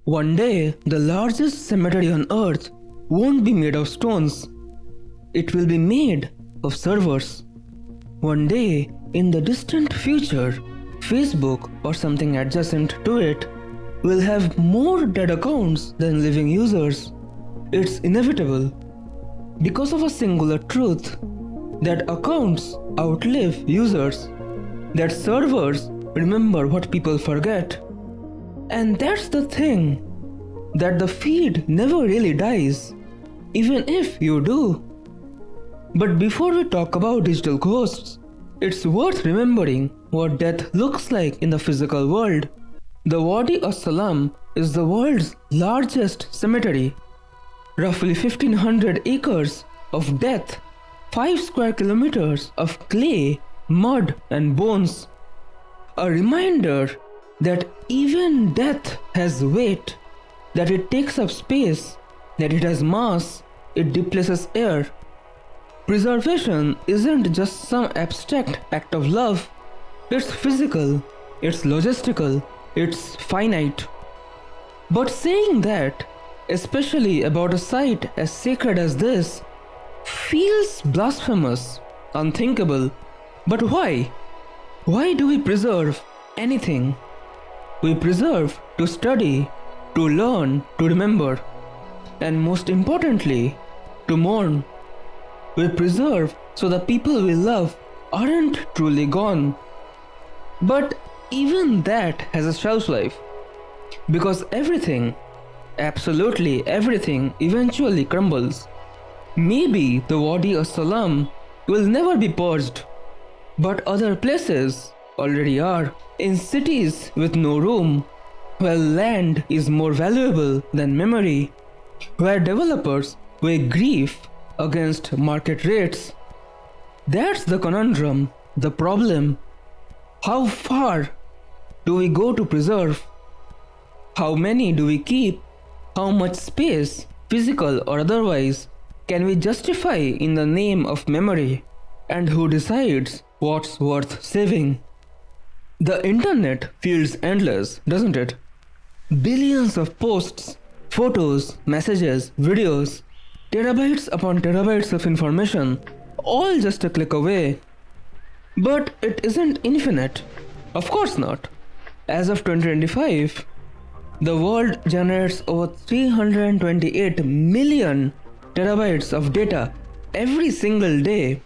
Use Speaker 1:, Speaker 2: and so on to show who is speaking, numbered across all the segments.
Speaker 1: One day, the largest cemetery on earth won't be made of stones. It will be made of servers. One day, in the distant future, Facebook or something adjacent to it will have more dead accounts than living users. It's inevitable. Because of a singular truth, that accounts outlive users, that servers remember what people forget. And that's the thing, that the feed never really dies, even if you do. But before we talk about digital ghosts, it's worth remembering what death looks like in the physical world. The Wadi as-Salam is the world's largest cemetery. Roughly 1500 acres of death, 5 square kilometers of clay, mud and bones. A reminder that even death has weight, that it takes up space, that it has mass, it displaces air. Preservation isn't just some abstract act of love, it's physical, it's logistical, it's finite. But saying that, especially about a site as sacred as this, feels blasphemous, unthinkable. But why? Why do we preserve anything? We preserve to study, to learn, to remember, and most importantly, to mourn. We preserve so the people we love aren't truly gone. But even that has a shelf life. Because everything, absolutely everything, eventually crumbles. Maybe the Wadi as-Salam will never be purged, but other places already are. In cities with no room, where land is more valuable than memory, where developers weigh grief against market rates. That's the conundrum, the problem. How far do we go to preserve? How many do we keep? How much space, physical or otherwise, can we justify in the name of memory? And who decides what's worth saving? The internet feels endless, doesn't it? Billions of posts, photos, messages, videos, terabytes upon terabytes of information, all just a click away. But it isn't infinite. Of course not. As of 2025, the world generates over 328 million terabytes of data every single day.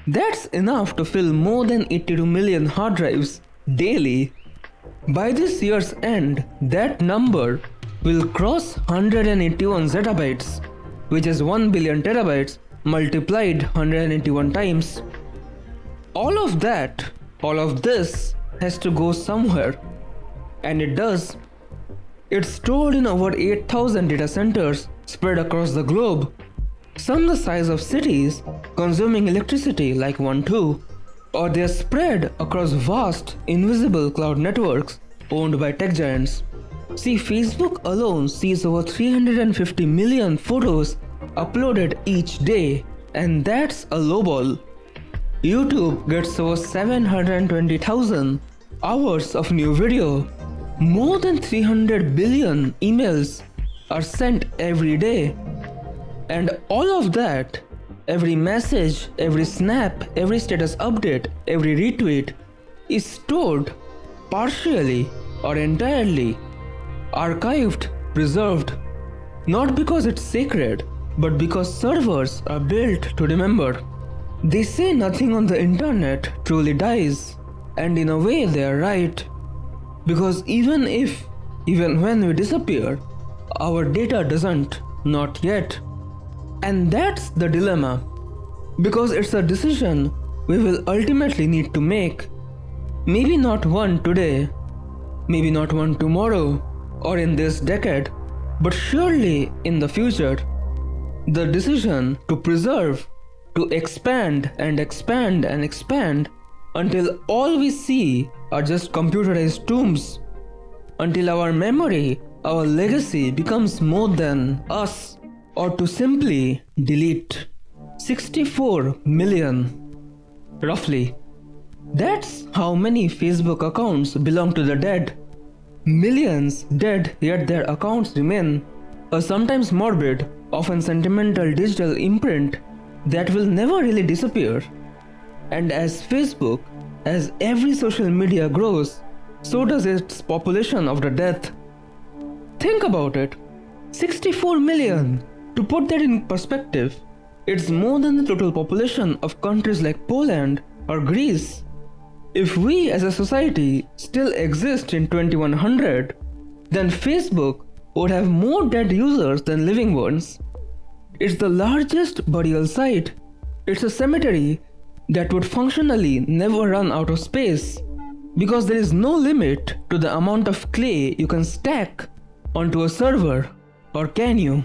Speaker 1: That's enough to fill more than 82 million hard drives daily. By this year's end, that number will cross 181 zettabytes, which is 1 billion terabytes multiplied 181 times. All of that, all of this has to go somewhere. And it does. It's stored in over 8,000 data centers spread across the globe. Some the size of cities, consuming electricity like 1-2, or they're spread across vast, invisible cloud networks owned by tech giants. See, Facebook alone sees over 350 million photos uploaded each day, and that's a lowball. YouTube gets over 720,000 hours of new video. More than 300 billion emails are sent every day. And all of that, every message, every snap, every status update, every retweet, is stored partially or entirely, archived, preserved. Not because it's sacred, but because servers are built to remember. They say nothing on the internet truly dies, and in a way they are right. Because even when we disappear, our data doesn't, not yet. And that's the dilemma, because it's a decision we will ultimately need to make. Maybe not one today, maybe not one tomorrow, or in this decade, but surely in the future. The decision to preserve, to expand and expand and expand until all we see are just computerized tombs, until our memory, our legacy becomes more than us, or to simply delete 64 million, roughly. That's how many Facebook accounts belong to the dead. Millions dead, yet their accounts remain. A sometimes morbid, often sentimental digital imprint that will never really disappear. And as Facebook, as every social media grows, so does its population of the death. Think about it. 64 million. To put that in perspective, it's more than the total population of countries like Poland or Greece. If we as a society still exist in 2100, then Facebook would have more dead users than living ones. It's the largest burial site. It's a cemetery that would functionally never run out of space because there is no limit to the amount of clay you can stack onto a server, or can you?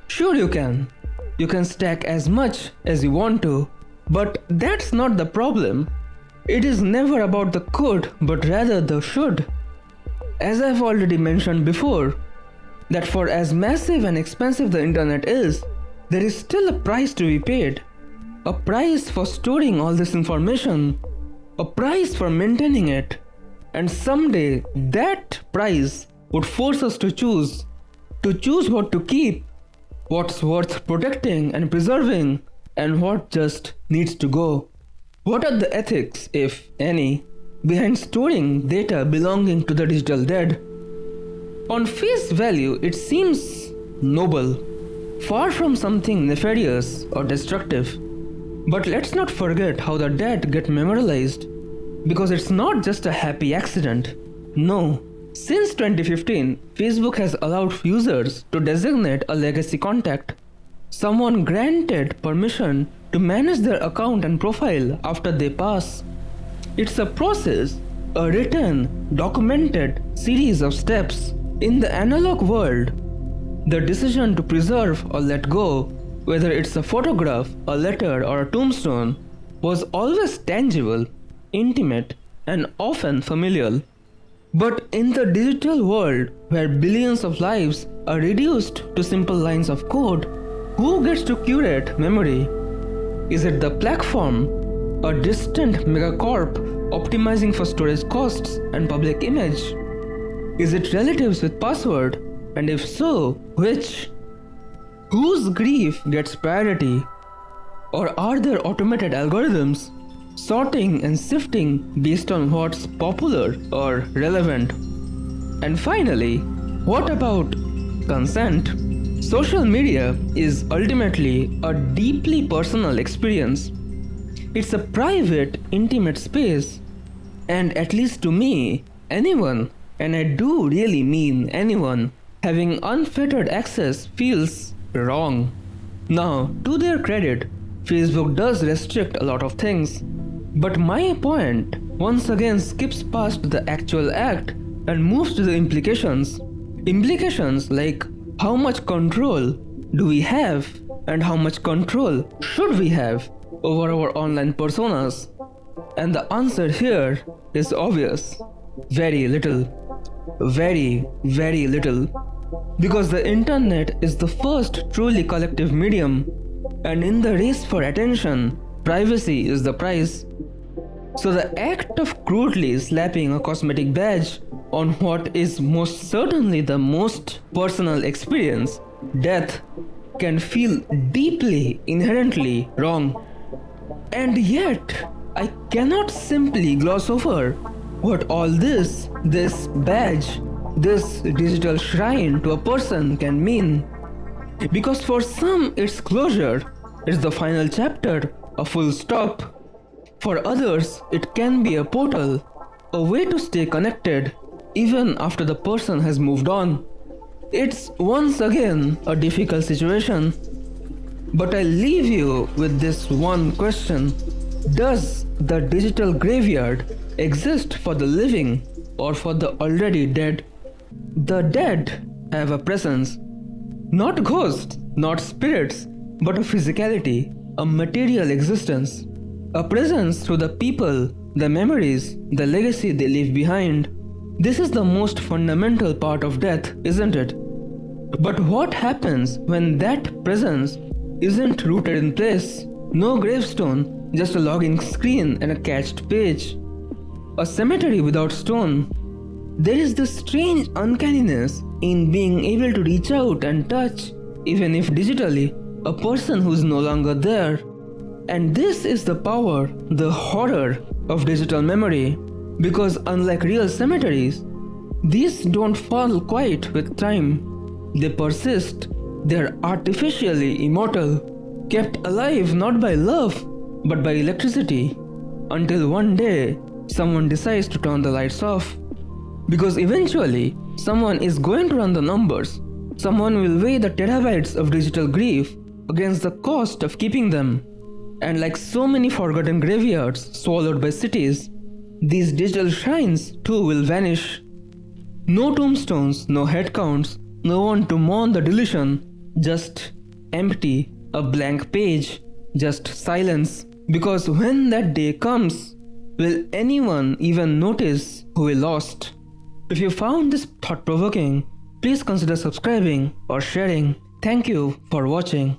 Speaker 1: Sure you can. You can stack as much as you want to, but that's not the problem. It is never about the could, but rather the should. As I've already mentioned before, that for as massive and expensive the internet is, there is still a price to be paid. A price for storing all this information, a price for maintaining it, and someday that price would force us to choose what to keep, what's worth protecting and preserving, and what just needs to go. What are the ethics, if any, behind storing data belonging to the digital dead? On face value, it seems noble, far from something nefarious or destructive. But let's not forget how the dead get memorialized, because it's not just a happy accident. No. Since 2015, Facebook has allowed users to designate a legacy contact, someone granted permission to manage their account and profile after they pass. It's a process, a written, documented series of steps. In the analog world, the decision to preserve or let go, whether it's a photograph, a letter, or a tombstone, was always tangible, intimate, and often familial. But in the digital world, where billions of lives are reduced to simple lines of code, who gets to curate memory? Is it the platform, a distant megacorp optimizing for storage costs and public image? Is it relatives with password? And if so, which? Whose grief gets priority? Or are there automated algorithms sorting and sifting based on what's popular or relevant? And finally, what about consent? Social media is ultimately a deeply personal experience. It's a private, intimate space, and at least to me, anyone, and I do really mean anyone, having unfettered access feels wrong. Now, to their credit, Facebook does restrict a lot of things, but my point once again skips past the actual act and moves to the implications. Implications like how much control do we have and how much control should we have over our online personas? And the answer here is obvious. Very little. Very, very little. Because the internet is the first truly collective medium, and in the race for attention, privacy is the prize. So the act of crudely slapping a cosmetic badge on what is most certainly the most personal experience, death, can feel deeply, inherently wrong. And yet, I cannot simply gloss over what all this badge, this digital shrine to a person can mean. Because for some, its closure is the final chapter, a full stop. For others, it can be a portal, a way to stay connected even after the person has moved on. It's once again a difficult situation. But I leave you with this one question. Does the digital graveyard exist for the living or for the already dead? The dead have a presence. Not ghosts, not spirits, but a physicality, a material existence. A presence through the people, the memories, the legacy they leave behind. This is the most fundamental part of death, isn't it? But what happens when that presence isn't rooted in place? No gravestone, just a login screen and a cached page. A cemetery without stone. There is this strange uncanniness in being able to reach out and touch, even if digitally, a person who is no longer there. And this is the power, the horror of digital memory. Because unlike real cemeteries, these don't fall quiet with time. They persist, they're artificially immortal, kept alive not by love, but by electricity. Until one day, someone decides to turn the lights off. Because eventually, someone is going to run the numbers. Someone will weigh the terabytes of digital grief against the cost of keeping them. And like so many forgotten graveyards swallowed by cities, these digital shrines too will vanish. No tombstones, no headcounts, no one to mourn the deletion, just empty, a blank page, just silence. Because when that day comes, will anyone even notice who we lost? If you found this thought-provoking, please consider subscribing or sharing. Thank you for watching.